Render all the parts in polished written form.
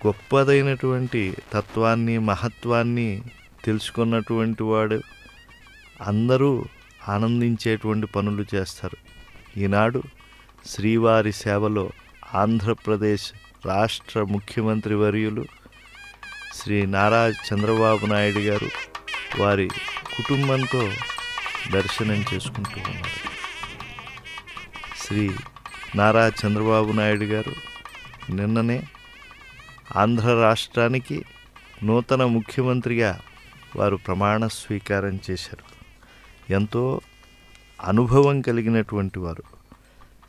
గొప్పదైనటువంటి తత్వాన్ని, మహత్వాన్ని తెలుసుకున్నటువంటి వాడు. అందరూ ఆనందించేటువంటి పనులు చేస్తారు. ఈనాడు శ్రీవారి సేవలో ఆంధ్రప్రదేశ్ రాష్ట్ర ముఖ్యమంత్రి వర్యులు శ్రీ నారా చంద్రబాబు నాయుడు గారు వారి కుటుంబంతో దర్శనం చేసుకుంటూ ఉన్నారు. శ్రీ నారా చంద్రబాబు నాయుడు గారు నిన్ననే ఆంధ్ర రాష్ట్రానికి నూతన ముఖ్యమంత్రిగా వారు ప్రమాణ స్వీకారం చేశారు. ఎంతో అనుభవం కలిగినటువంటి వారు.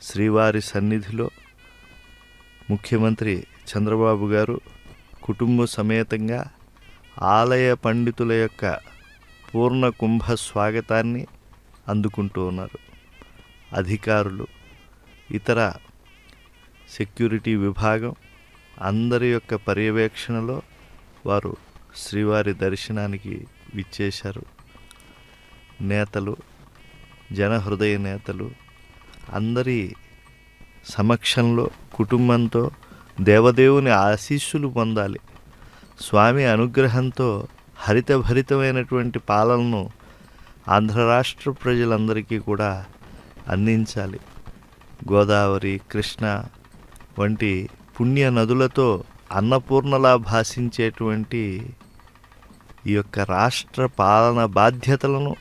శ్రీవారి సన్నిధిలో ముఖ్యమంత్రి చంద్రబాబు గారు కుటుంబ సమేతంగా ఆలయ పండితుల యొక్క పూర్ణ కుంభ స్వాగతాన్ని అందుకుంటూ ఉన్నారు. అధికారులు, ఇతర సెక్యూరిటీ విభాగం అందరి యొక్క పర్యవేక్షణలో వారు శ్రీవారి దర్శనానికి విచ్చేశారు. నేతలు, జనహృదయ నేతలు అందరి సమక్షంలో కుటుంబంతో దేవదేవుని ఆశీస్సులు పొందాలి, స్వామి అనుగ్రహంతో హరితభరితమైనటువంటి పాలనను ఆంధ్ర రాష్ట్ర ప్రజలందరికీ కూడా అందించాలి. గోదావరి, కృష్ణ వంటి పుణ్య నదులతో అన్నపూర్ణలా భాషించేటువంటి ఈ యొక్క రాష్ట్ర పాలన బాధ్యతలను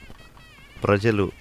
ప్రజలు